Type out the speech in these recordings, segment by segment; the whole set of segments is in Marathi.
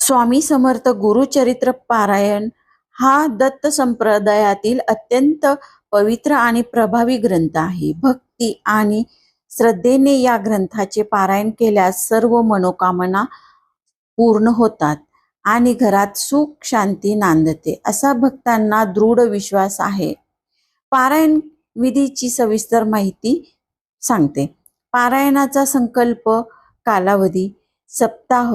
स्वामी समर्थ गुरुचरित्र पारायण हा दत्त संप्रदायातील अत्यंत पवित्र आणि प्रभावी ग्रंथ आहे. भक्ती आणि श्रद्धेने या ग्रंथाचे पारायण केल्यास सर्व मनोकामना पूर्ण होतात आणि घरात सुख शांती नांदते असा भक्तांना दृढ विश्वास आहे. पारायण विधीची सविस्तर माहिती सांगते. पारायणाचा संकल्प कालावधी सप्ताह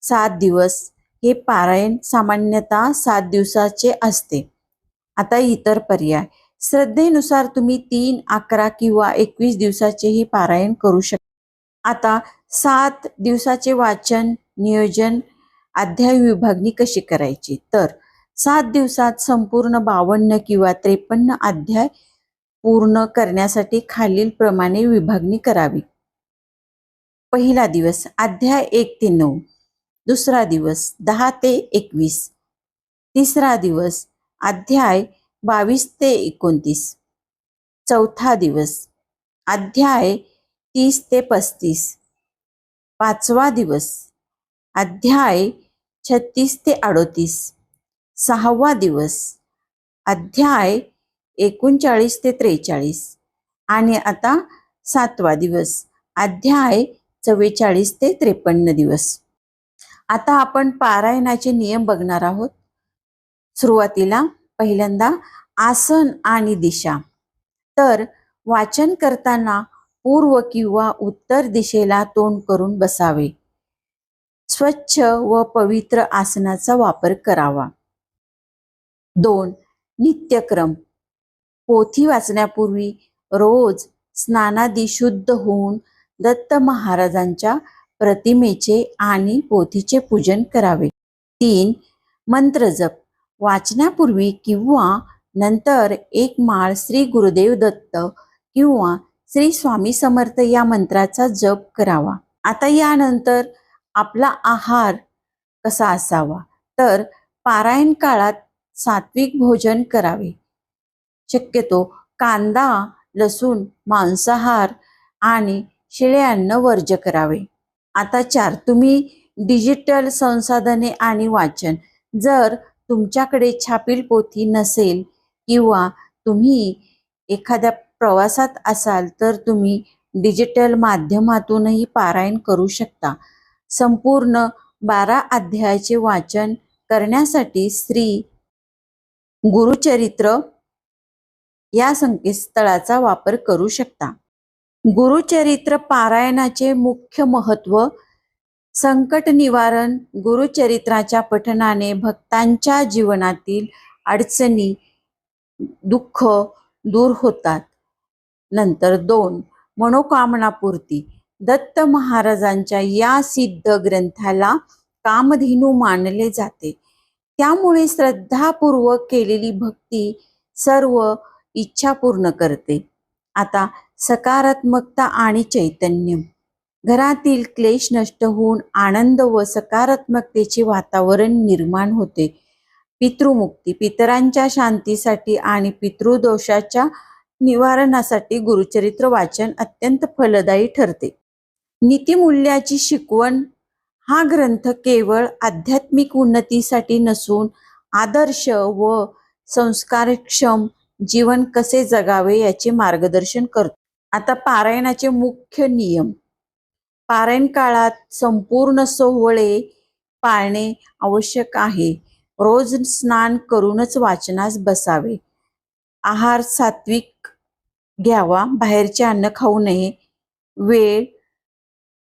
7 दिवस. हे पारायण सामान्यतः 7 दिवसाचे असते. आता इतर पर्याय श्रद्धेनुसार तुम्ही 3, 11 किंवा 21 दिवसाचेही पारायण करू शकता. आता 7 दिवसाचे वाचन नियोजन अध्याय विभागणी कशी करायची, तर 7 दिवसात संपूर्ण 52 किंवा 53 अध्याय पूर्ण करण्यासाठी खालील प्रमाणे विभागणी करावी. पहिला दिवस अध्याय 1 ते 9. दुसरा दिवस 10 ते 21. तिसरा दिवस अध्याय 22 ते 29. चौथा दिवस अध्याय 30 ते 35. पाचवा दिवस अध्याय 36 ते 38. सहावा दिवस अध्याय 39 ते 43. आणि आता 7वा दिवस अध्याय 44 ते 53 दिवस. आता आपण पारायणाचे नियम बघणार आहोत. सुरुवातीला पहिल्यांदा आसन आणि दिशा. तर वाचन करताना पूर्व किंवा उत्तर दिशेला तोंड करून बसावे. स्वच्छ व पवित्र आसनाचा वापर करावा. 2. नित्यक्रम. पोथी वाचण्यापूर्वी रोज स्नानादी शुद्ध होऊन दत्त महाराजांच्या प्रतिमेचे आणि पोथीचे पूजन करावे. 3. मंत्र जप. वाचण्यापूर्वी किंवा नंतर एक माळ श्री गुरुदेव दत्त किंवा श्री स्वामी समर्थ या मंत्राचा जप करावा. आता यानंतर आपला आहार कसा असावा, तर पारायण काळात सात्विक भोजन करावे. शक्यतो कांदा लसूण मांसाहार आणि शिळे अन्न वर्ज्य करावे. आता 4. तुम्ही डिजिटल संसाधने आणि वाचन. जर तुमच्याकडे छापील पोथी नसेल किंवा तुम्ही एखाद्या प्रवासात असाल तर तुम्ही डिजिटल माध्यमातूनही पारायण करू शकता. संपूर्ण 12 अध्यायाचे वाचन करण्यासाठी श्री गुरुचरित्र या संकेतस्थळाचा वापर करू शकता. गुरुचरित्र पारायणाचे मुख्य महत्त्व. संकट निवारण. गुरुचरित्राच्या पठणाने भक्तांच्या जीवनातील अडचणी दुःख दूर होतात. नंतर 2. मनोकामना पूर्ती. दत्त महाराजांच्या या सिद्ध ग्रंथाला कामधेनू मानले जाते. त्यामुळे श्रद्धापूर्वक केलेली भक्ती सर्व इच्छा पूर्ण करते. आता सकारात्मकता आणि चैतन्य. घरातील क्लेश नष्ट होऊन आनंद व सकारात्मकतेचे वातावरण निर्माण होते. पितृमुक्ती. पितरांच्या शांतीसाठी आणि पितृदोषाच्या निवारणासाठी गुरुचरित्र वाचन अत्यंत फलदायी ठरते. नीतिमूल्याची शिकवण. हा ग्रंथ केवळ आध्यात्मिक उन्नतीसाठी नसून आदर्श व संस्कारक्षम जीवन कसे जगावे याचे मार्गदर्शन करतो. आता पारायणाचे मुख्य नियम. पारायण काळात संपूर्ण सोहळे पाळणे आवश्यक आहे. रोज स्नान करूनच वाचनास बसावे. आहार सात्विक घ्यावा. बाहेरचे अन्न खाऊ नये. वेळ.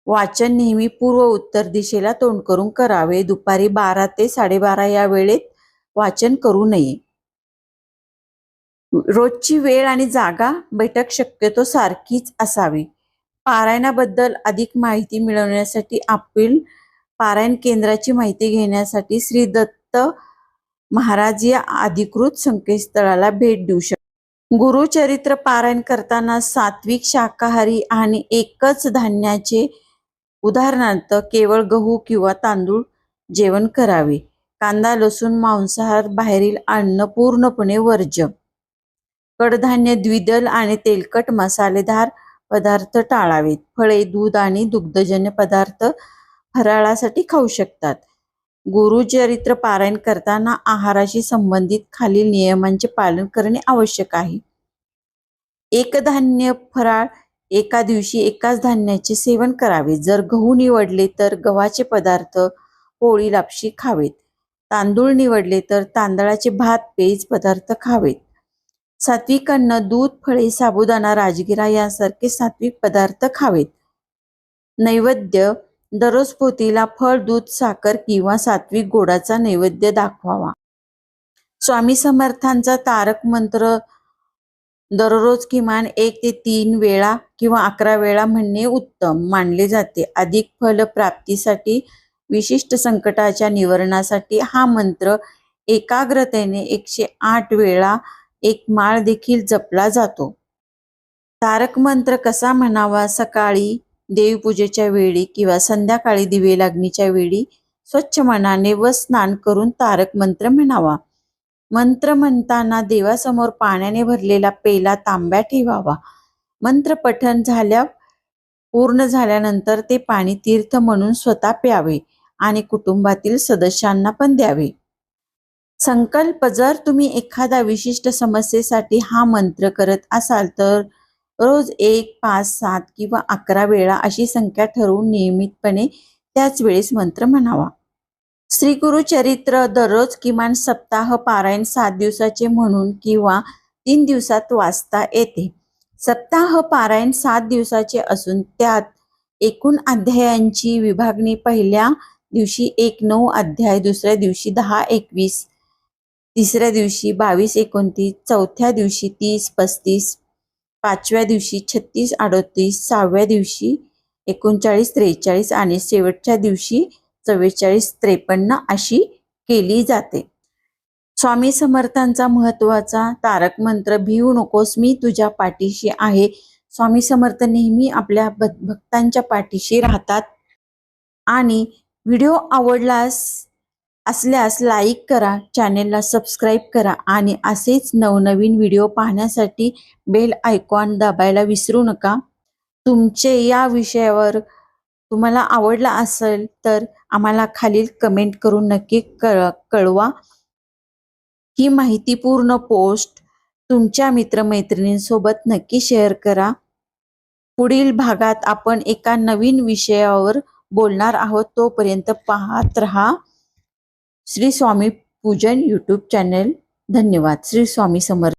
वाचन नेहमी पूर्व उत्तर दिशेला तोंड करून करावे. दुपारी 12 ते 12:30 या वेळेत वाचन करू नये. रोजची वेळ आणि जागा बैठक शक्यतो सारखीच असावी. पारायणाबद्दल अधिक माहिती मिळवण्यासाठी आपण पारायण केंद्राची माहिती घेण्यासाठी श्री दत्त महाराज या अधिकृत संकेतस्थळाला भेट देऊ शकता. गुरुचरित्र पारायण करताना सात्विक शाकाहारी आणि एकच धान्याचे उदाहरणार्थ केवळ गहू किंवा तांदूळ जेवण करावे. कांदा लसूण मांसाहार बाहेरील अन्न पूर्णपणे वर्ज्य. कडधान्य द्विदल आणि तेलकट मसालेदार पदार्थ टाळावेत. फळे दूध आणि दुग्धजन्य पदार्थ फराळासाठी खाऊ शकतात. गुरुचरित्र पारायण करताना आहाराशी संबंधित खालील नियमांचे पालन करणे आवश्यक आहे. एकधान्य फराळ एका दिवशी एकाच धान्याचे सेवन करावे. जर गहू निवडले तर गव्हाचे पदार्थ, पोळी, लापशी खावेत. तांदूळ निवडले तर तांदळाचे भात, पेज पदार्थ खावेत. सात्विक अन्न, दूध, फळे, साबुदाणा, राजगिरा यासारखे सात्विक पदार्थ खावेत. नैवेद्य दररोज पोथीला फळ, दूध, साखर किंवा सात्विक गोडाचा नैवेद्य दाखवावा. स्वामी समर्थांचा तारक मंत्र दररोज किमान 1 ते 3 वेळा किंवा 11 वेळा म्हणणे उत्तम मानले जाते. अधिक फल प्राप्तीसाठी, विशिष्ट संकटाच्या निवारणासाठी हा मंत्र एकाग्रतेने 108 वेळा एक माळ देखील जपला जातो. तारक मंत्र कसा म्हणावा? सकाळी देवपूजेच्या वेळी किंवा संध्याकाळी दिवे लागणीच्या वेळी स्वच्छ मनाने व स्नान करून तारक मंत्र म्हणावा. मंत्र म्हणताना देवासमोर पाण्याने भरलेला पेला तांब्या ठेवावा. मंत्र पठण पूर्ण झाल्यानंतर ते पाणी तीर्थ म्हणून स्वतः प्यावे आणि कुटुंबातील सदस्यांना पण द्यावे. संकल्प जर तुम्ही एखाद्या विशिष्ट समस्येसाठी हा मंत्र करत असाल तर रोज 1, 5, 7 किंवा 11 वेळा अशी संख्या ठरवून नियमितपणे त्याच वेळेस मंत्र म्हणावा. श्री गुरुचरित्र दररोज किमान सप्ताह पारायण 7 दिवसाचे म्हणून किंवा 3 दिवसात वाचता येते. सप्ताह पारायण 7 दिवसाचे असून त्यात एकूण अध्यायांची विभागणी पहिल्या दिवशी 1-9 अध्याय, दुसऱ्या दिवशी 10-21, तिसऱ्या दिवशी 22-29, चौथ्या दिवशी 30-35, पाचव्या दिवशी 36-38, 6व्या दिवशी 39-43 आणि शेवटच्या दिवशी 44-53 अशी केली जाते. स्वामी समर्थांचा महत्वाचा तारक मंत्र भिवू नकोस, मी तुझ्या पाठीशी आहे. स्वामी समर्थ नेहमी आपल्या भक्तांच्या पाठीशी राहतात. आणि व्हिडिओ आवडलास असल्यास लाईक करा, चॅनेलला सबस्क्राईब करा आणि असेच नवनवीन व्हिडिओ पाहण्यासाठी बेल आयकॉन दाबायला विसरू नका. तुमचे या विषयावर तुम्हाला आवडला असेल तर आम्हाला खालील कमेंट करून नक्की कळवा. ही माहितीपूर्ण पोस्ट तुमच्या मित्रमैत्रिणींसोबत नक्की शेअर करा. पुढील भागात आपण एका नवीन विषयावर बोलणार आहोत. तोपर्यंत पाहत रहा श्री स्वामी पूजन यूट्यूब चॅनल. धन्यवाद. श्री स्वामी समर्थ.